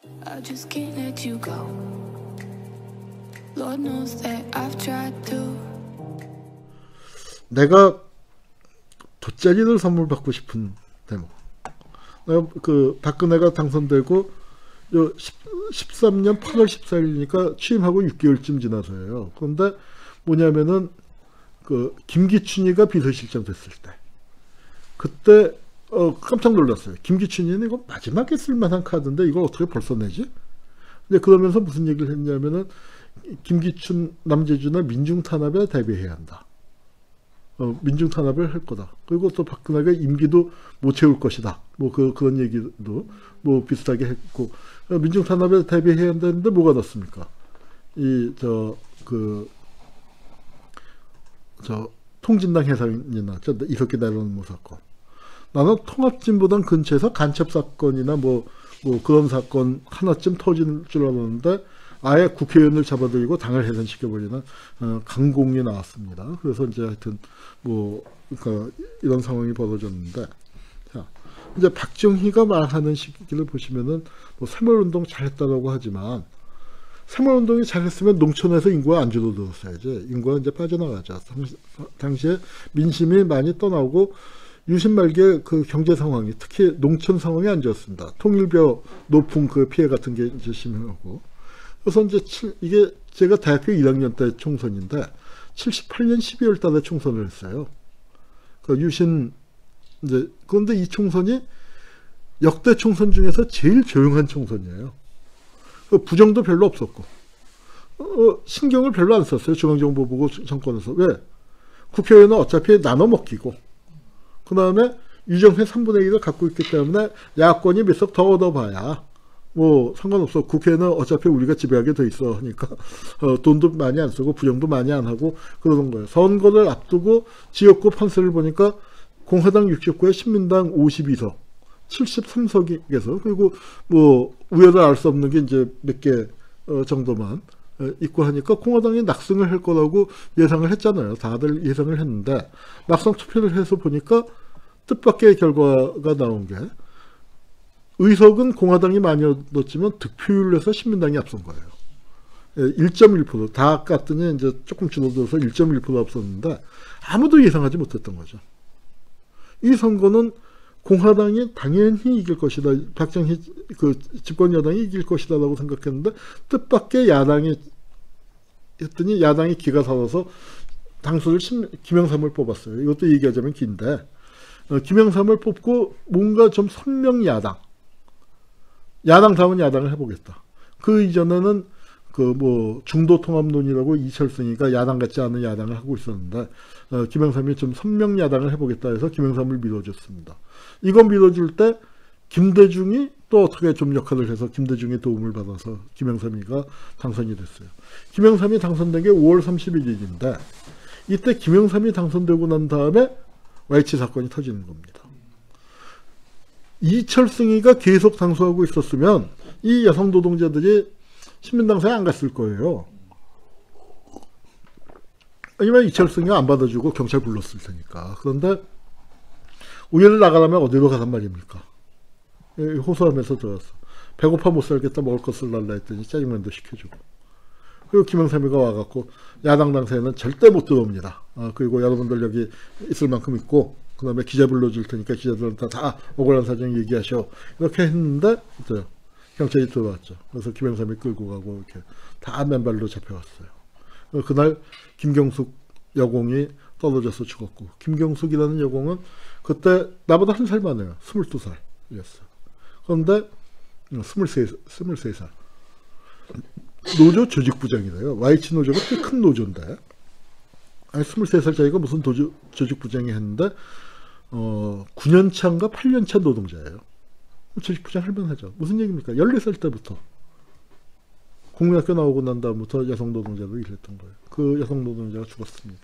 I just can't let you go. Lord knows that I've tried to. 내가 돗자리를 선물 받고 싶은 대목. 내가 그 박근혜가 당선되고 13년 8월 14일이니까 취임하고 6개월쯤 지나서예요. 그런데 뭐냐면은 그 김기춘이가 비서실장 됐을 때 그때 깜짝 놀랐어요. 김기춘이는 이거 마지막에 쓸만한 카드인데 이걸 어떻게 벌써 내지? 근데 그러면서 무슨 얘기를 했냐면은 김기춘, 남재준은 민중탄압에 대비해야 한다. 민중탄압을 할 거다. 그리고 또 박근혜가 임기도 못 채울 것이다. 뭐 그런 얘기도 뭐 비슷하게 했고, 민중탄압에 대비해야 한다는데 뭐가 났습니까? 통진당 해산이 나왔죠. 이석기 내로남불 사건. 나는 통합진보당 근처에서 간첩 사건이나 뭐 그런 사건 하나쯤 터질 줄 알았는데 아예 국회의원을 잡아들이고 당을 해산시켜버리는 강공이 나왔습니다. 그래서 이제 하여튼 그러니까 이런 상황이 벌어졌는데, 자, 이제 박정희가 말하는 시기를 보시면은 새마을운동 잘했다라고 하지만 새마을운동이 잘했으면 농촌에서 인구가 안 줄어들었어야지. 인구가 이제 빠져나가죠. 당시에 민심이 많이 떠나고 유신 말기에 그 경제 상황이 특히 농촌 상황이 안 좋았습니다. 통일벼 높은 그 피해 같은 게 이제 심하고. 그래서 이제 이게 제가 대학교 1학년 때 총선인데 78년 12월 달에 총선을 했어요. 그 유신 이제 그런데 이 총선이 역대 총선 중에서 제일 조용한 총선이에요. 부정도 별로 없었고 신경을 별로 안 썼어요. 중앙정보보고 정권에서. 왜? 국회의원은 어차피 나눠 먹기고 그 다음에 유정회 3분의 1을 갖고 있기 때문에 야권이 몇 석 더 얻어봐야 뭐 상관없어. 국회는 어차피 우리가 지배하게 돼 있어 하니까 돈도 많이 안 쓰고 부정도 많이 안 하고 그러는 거예요. 선거를 앞두고 지역구 판세를 보니까 공화당 60구에 신민당 52석 73석에서 그리고 뭐 우열을 알 수 없는 게 이제 몇 개 정도만 있고 하니까 공화당이 낙승을 할 거라고 예상을 했잖아요. 다들 예상을 했는데 막상 투표를 해서 보니까 뜻밖의 결과가 나온 게 의석은 공화당이 많이 얻었지만 득표율에서 신민당이 앞선 거예요. 1.1% 다 깠더니 이제 조금 줄어들어서 1.1% 앞섰는데 아무도 예상하지 못했던 거죠. 이 선거는 공화당이 당연히 이길 것이다. 박정희 그 집권 여당이 이길 것이다라고 생각했는데 뜻밖의 야당이 했더니 야당이 기가 살아서 당수를 김영삼을 뽑았어요. 이것도 얘기하자면 긴데 김영삼을 뽑고 뭔가 좀 선명 야당다운 야당을 해보겠다. 그 이전에는 중도 통합론이라고 이철승이가 야당 같지 않은 야당을 하고 있었는데 김영삼이 좀 선명 야당을 해보겠다 해서 김영삼을 밀어줬습니다. 이거 밀어줄 때 김대중이 또 어떻게 좀 역할을 해서 김대중의 도움을 받아서 김영삼이가 당선이 됐어요. 김영삼이 당선된 게 5월 31일인데 이때 김영삼이 당선되고 난 다음에 와이치 사건이 터지는 겁니다. 이철승이가 계속 당수하고 있었으면 이 여성 노동자들이 신민당사에 안 갔을 거예요. 아니면 이철승이가 안 받아주고 경찰 불렀을 테니까. 그런데 우연히 나가려면 어디로 가란 말입니까? 호소하면서 들어왔어. 배고파 못 살겠다 먹을 것을 달라 했더니 짜장면도 시켜주고. 그리고 김영삼이가 와갖고 야당 당사에는 절대 못 들어옵니다. 그리고 여러분들 여기 있을 만큼 있고 그 다음에 기자 불러줄 테니까 기자들한테 다 억울한 사정 얘기하셔. 이렇게 했는데 경찰이 들어왔죠. 그래서 김영삼이 끌고 가고 이렇게 다 맨발로 잡혀갔어요. 그날 김경숙 여공이 떨어져서 죽었고 김경숙이라는 여공은 그때 나보다 한 살 많아요. 22살이었어. 그런데 23살. 노조 조직부장이래요. YH 노조가 꽤 큰 노조인데 23살짜리가 무슨 조직부장이 했는데 9년차인가 8년차 노동자예요. 조직부장 할만하죠. 무슨 얘기입니까? 14살 때부터 국민학교 나오고 난 다음부터 여성 노동자로 일했던 거예요. 그 여성 노동자가 죽었습니다.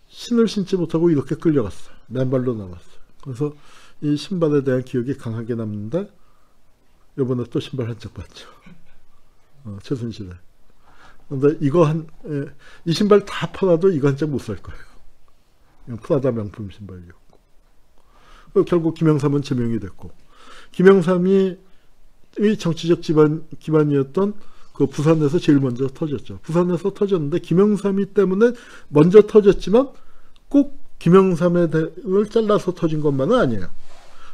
신을 신지 못하고 이렇게 끌려갔어요. 맨발로 나왔어요. 그래서 이 신발에 대한 기억이 강하게 남는데 이번에 또 신발 한 짝 봤죠. 최순실에. 근데 이 신발 다 팔아도 이거 한 짝 못 살 거예요. 프라다 명품 신발이었고. 결국 김영삼은 제명이 됐고 김영삼이 정치적 기반이었던 그 부산에서 제일 먼저 터졌죠. 부산에서 터졌는데 김영삼이 때문에 먼저 터졌지만 꼭 김영삼의 대을 잘라서 터진 것만은 아니에요.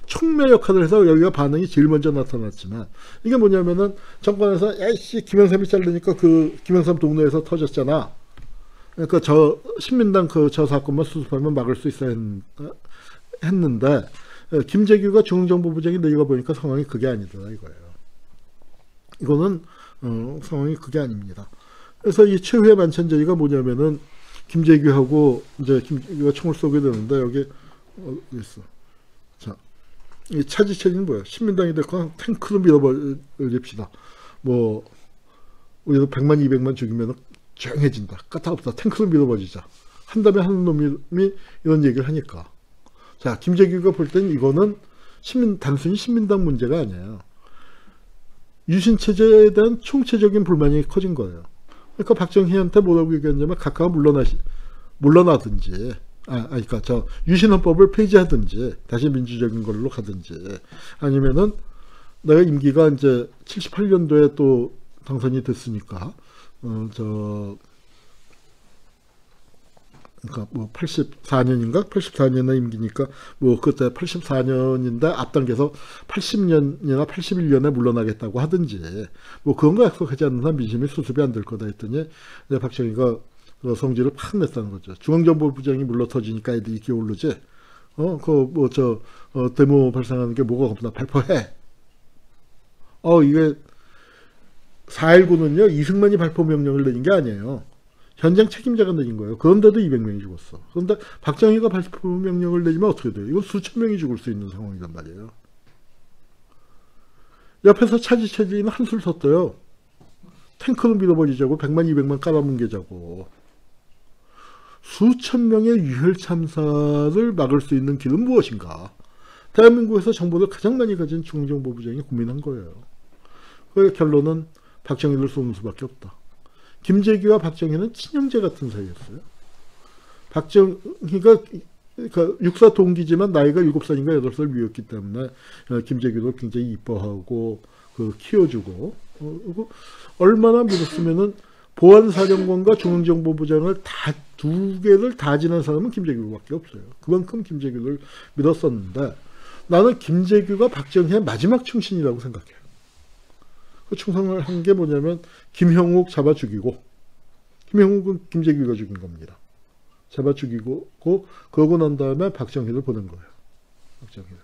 촉매 역할을 해서 여기가 반응이 제일 먼저 나타났지만 이게 뭐냐면은 정권에서 야이씨 김영삼이 자르니까 그 김영삼 동네에서 터졌잖아. 그러니까 저 신민당 저 사건만 수습하면 막을 수 있어야 했는데 김재규가 중앙정보부장이 내가 보니까 상황이 그게 아니더라 이거예요. 이거는 상황이 그게 아닙니다. 그래서 이 최후의 만찬제의가 뭐냐면은 김재규하고 이제 김재규가 총을 쏘게 되는데 여기 있어. 자, 이 차지체는 뭐야? 신민당이 됐거나 탱크로 밀어버립시다. 뭐 우리도 100만 200만 죽이면 조용해진다. 까딱없다. 탱크로 밀어버리자. 한 다음에 하는 놈이 이런 얘기를 하니까. 자, 김재규가 볼 땐 이거는 단순히 신민당 문제가 아니에요. 유신체제에 대한 총체적인 불만이 커진 거예요. 그러니까 박정희한테 뭐라고 얘기했냐면 각하가 물러나든지, 그러니까 저 유신헌법을 폐지하든지, 다시 민주적인 걸로 가든지, 아니면은 내가 임기가 이제 78년도에 또 당선이 됐으니까, 그러니까 뭐 84년인가 84년의 임기니까 뭐 그때 84년인데 앞당겨서 80년이나 81년에 물러나겠다고 하든지 뭐 그런 거 약속하지 않는 한 민심이 수습이 안 될 거다 했더니 박정희가 성질을 팍 냈다는 거죠. 중앙정보부장이 물러터지니까 애들이 기어오르지. 데모 발생하는 게 뭐가 겁나 발표해. 이게 4.19는요 이승만이 발포 명령을 내린 게 아니에요. 현장 책임자가 내린 거예요. 그런데도 200명이 죽었어. 그런데 박정희가 발포 명령을 내리면 어떻게 돼요? 이건 수천 명이 죽을 수 있는 상황이란 말이에요. 옆에서 차지체제는 한술 섰어요. 탱크로 밀어버리자고 100만 200만 깔아뭉개자고. 수천 명의 유혈 참사를 막을 수 있는 길은 무엇인가? 대한민국에서 정보를 가장 많이 가진 중앙정보부장이 고민한 거예요. 그 결론은 박정희를 쏘는 수밖에 없다. 김재규와 박정희는 친형제 같은 사이였어요. 박정희가 육사 동기지만 나이가 7살인가 8살 위였기 때문에 김재규도 굉장히 이뻐하고 키워주고 얼마나 믿었으면은 보안사령관과 중앙정보부장을 두 개를 다 지난 사람은 김재규밖에 없어요. 그만큼 김재규를 믿었었는데 나는 김재규가 박정희의 마지막 충신이라고 생각해요. 그 충성을 한 게 뭐냐면 김형욱 잡아 죽이고, 김형욱은 김재규가 죽인 겁니다. 잡아 죽이고 그러고 난 다음에 박정희를 보낸 거예요. 박정희를.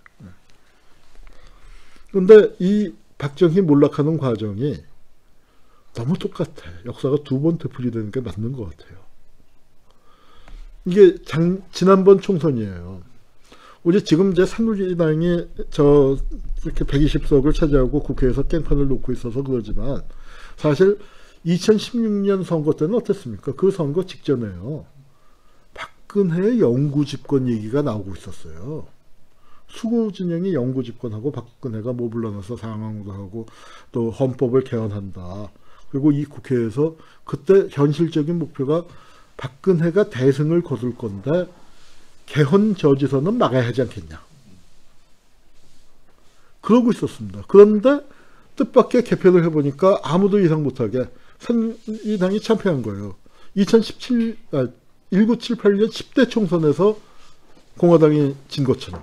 그런데 이 박정희 몰락하는 과정이 너무 똑같아. 역사가 두 번 되풀이되는 게 맞는 것 같아요. 이게 지난번 총선이에요. 우리 지금 이제 새누리당이 이렇게 120석을 차지하고 국회에서 깽판을 놓고 있어서 그러지만 사실 2016년 선거 때는 어땠습니까? 그 선거 직전에요. 박근혜의 영구 집권 얘기가 나오고 있었어요. 수구 진영이 영구 집권하고 박근혜가 뭐 물러나서 상황도 하고 또 헌법을 개헌한다. 그리고 이 국회에서 그때 현실적인 목표가 박근혜가 대승을 거둘 건데 개헌 저지선은 막아야 하지 않겠냐. 그러고 있었습니다. 그런데 뜻밖의 개표를 해보니까 아무도 예상 못하게 새누리당이 참패한 거예요. 1978년 10대 총선에서 공화당이 진 것처럼.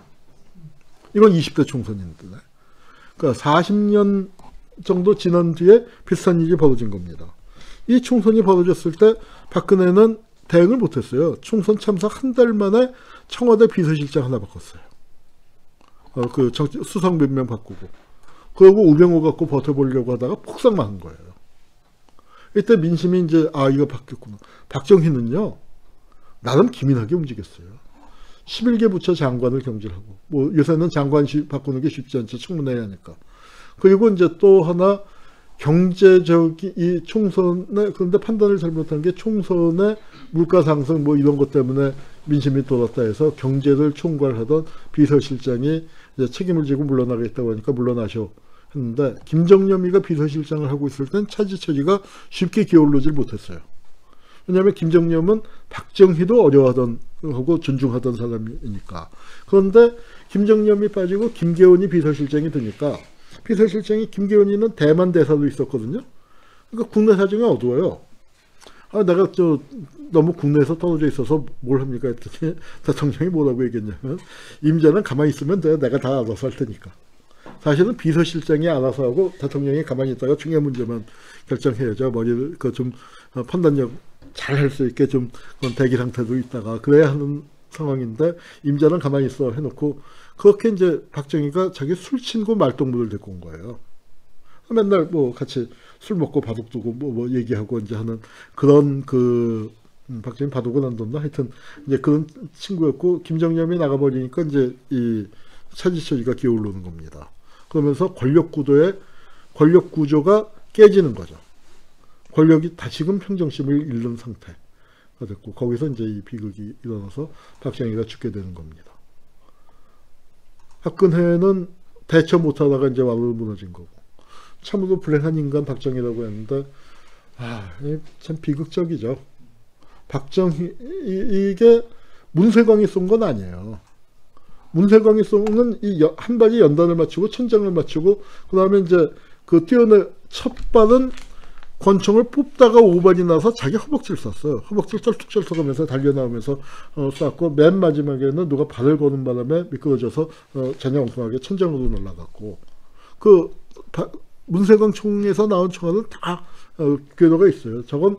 이건 20대 총선인데. 그러니까 40년 정도 지난 뒤에 비슷한 일이 벌어진 겁니다. 이 총선이 벌어졌을 때 박근혜는 대응을 못했어요. 총선 참사 한 달 만에 청와대 비서실장 하나 바꿨어요. 수석 몇 명 바꾸고. 그러고 우병우 갖고 버텨보려고 하다가 폭삭 망한 거예요. 이때 민심이 이제 이거 바뀌었구나. 박정희는요 나름 기민하게 움직였어요. 11개 부처 장관을 경질하고 뭐 요새는 장관 바꾸는 게 쉽지 않죠. 청문회 하니까. 그리고 이제 또 하나 경제적인 이 총선에 그런데 판단을 잘못한 게 총선의 물가 상승 뭐 이런 것 때문에 민심이 돌았다 해서 경제를 총괄하던 비서실장이 이제 책임을 지고 물러나겠다고 하니까 물러나셔 했는데 김정념이가 비서실장을 하고 있을 땐 차지처리가 쉽게 기어오르질 못했어요. 왜냐하면 김정념은 박정희도 어려워하던 하고 존중하던 사람이니까. 그런데 김정념이 빠지고 김계원이 비서실장이 되니까 비서실장이 김기현이는 대만 대사도 있었거든요. 그러니까 국내 사정이 어두워요. 내가 너무 국내에서 떨어져 있어서 뭘 합니까 했더니 대통령이 뭐라고 얘기했냐면 임자는 가만히 있으면 돼. 내가 다 알아서 할 테니까. 사실은 비서실장이 알아서 하고 대통령이 가만히 있다가 중요한 문제만 결정해야죠. 머리를 좀 판단력 잘 할 수 있게 좀 그런 대기 상태도 있다가 그래야 하는 상황인데 임자는 가만히 있어 해놓고 그렇게 이제 박정희가 자기 술 친구 말동무를 데리고 온 거예요. 맨날 뭐 같이 술 먹고 바둑 두고 뭐 얘기하고 이제 하는 그런 박정희 바둑은 안 뒀나? 하여튼 이제 그런 친구였고 김정념이 나가버리니까 이제 이 차지처지가 기어오르는 겁니다. 그러면서 권력 구조가 깨지는 거죠. 권력이 다시금 평정심을 잃는 상태가 됐고 거기서 이제 이 비극이 일어나서 박정희가 죽게 되는 겁니다. 박근혜는 대처 못하다가 이제 완으로 무너진 거고 참으로 불행한 인간 박정희라고 했는데 참 비극적이죠. 박정희 이게 문세광이 쏜 건 아니에요. 문세광이 쏜 이 한 발이 연단을 맞추고 천장을 맞추고 그 다음에 이제 그 뛰어내 첫 발은 권총을 뽑다가 오발이 나서 자기 허벅지를 쐈어요. 허벅지를 쩔뚝쩔뚝하면서 달려나오면서 쐈고 맨 마지막에는 누가 발을 거는 바람에 미끄러져서 전혀 엉뚱하게 천장으로 날아갔고 문세광 총에서 나온 총알은 다 궤도가 있어요. 저건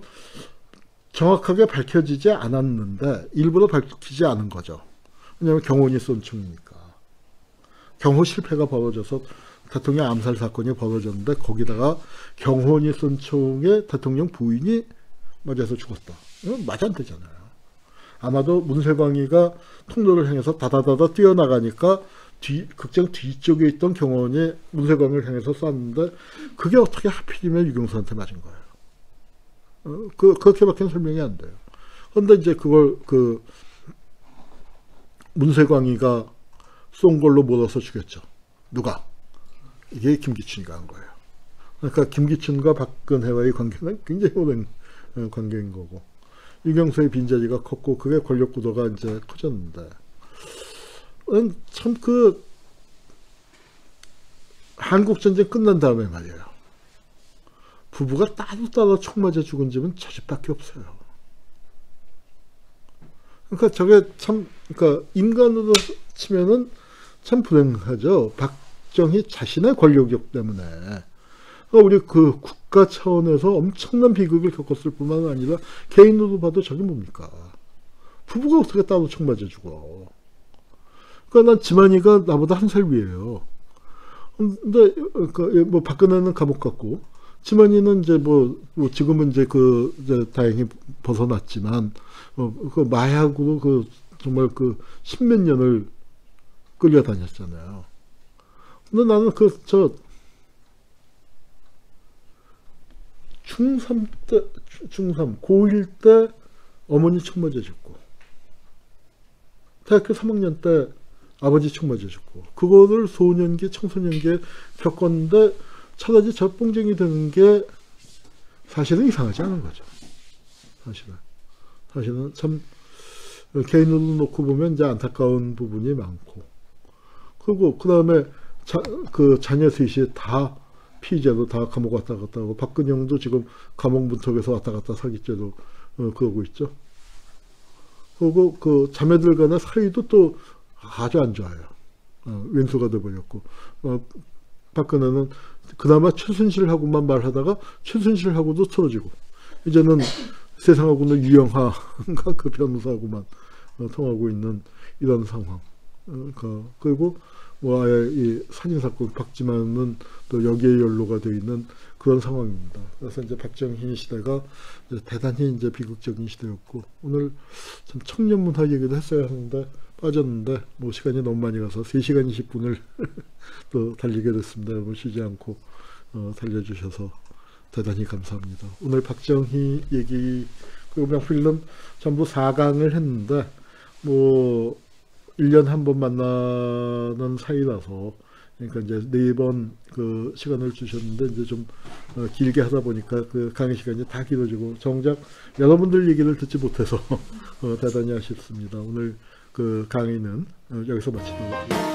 정확하게 밝혀지지 않았는데 일부러 밝히지 않은 거죠. 왜냐하면 경호원이 쏜 총이니까. 경호 실패가 벌어져서 대통령 암살 사건이 벌어졌는데 거기다가 경호원이 쏜 총에 대통령 부인이 맞아서 죽었다. 이건 말이 안 되잖아요. 아마도 문세광이가 통로를 향해서 다다다다 뛰어나가니까 극장 뒤쪽에 있던 경호원이 문세광을 향해서 쐈는데 그게 어떻게 하필이면 유경수한테 맞은 거예요. 그렇게밖에 설명이 안 돼요. 그런데 이제 그걸 문세광이가 쏜 걸로 몰아서 죽였죠. 누가? 이게 김기춘이가 한 거예요. 그러니까 김기춘과 박근혜와의 관계는 굉장히 오랜 관계인 거고 유경수의 빈자리가 컸고 그게 권력 구도가 이제 커졌는데 참 한국전쟁 끝난 다음에 말이에요. 부부가 따로따로 총 맞아 죽은 집은 저 집밖에 없어요. 그러니까 저게 참 그러니까 인간으로 치면은 참 불행하죠. 박정희 자신의 권력욕 때문에 우리 국가 차원에서 엄청난 비극을 겪었을 뿐만 아니라 개인으로 봐도 저게 뭡니까? 부부가 어떻게 따로 총 맞아 죽어? 그러니까 난 지만이가 나보다 한 살 위에요. 근데 뭐 박근혜는 감옥 갔고 지만이는 이제 지금은 이제 이제 다행히 벗어났지만 마약으로 정말 십몇 년을 끌려다녔잖아요. 근데 나는 중3 때, 고1 때 어머니 총 맞아 죽고, 대학교 3학년 때 아버지 총 맞아 죽고, 그거를 소년기, 청소년기에 겪었는데, 차라리 저 뽕쟁이 되는 게 사실은 이상하지 않은 거죠. 사실은 참, 개인으로 놓고 보면 이제 안타까운 부분이 많고, 그리고 그 다음에 자녀 셋이 다 피의자로 다 감옥 왔다 갔다 하고 박근영도 지금 감옥 문턱에서 왔다 갔다 사기죄로 그러고 있죠. 그리고 자매들 간의 사이도 또 아주 안 좋아요. 왼수가 돼버렸고 박근혜는 그나마 최순실하고만 말하다가 최순실하고도 틀어지고 이제는 세상하고는 유영하가 그 변호사하고만 통하고 있는 이런 상황. 그리고 아예 이 살인사건 박지만은 또 여기에 연루가 되어 있는 그런 상황입니다. 그래서 이제 박정희 시대가 이제 대단히 이제 비극적인 시대였고 오늘 참 청년문화 얘기도 했어야 하는데 빠졌는데 뭐 시간이 너무 많이 가서 3시간 20분을 또 달리게 됐습니다. 뭐 쉬지 않고 달려주셔서 대단히 감사합니다. 오늘 박정희 얘기 그리고 명필름 전부 4강을 했는데 뭐 1년에 한 번 만나는 사이라서 그러니까 이제 4번 시간을 주셨는데 이제 좀 길게 하다 보니까 강의 시간이 다 길어지고 정작 여러분들 얘기를 듣지 못해서 대단히 아쉽습니다. 오늘 강의는 여기서 마치도록 하겠습니다.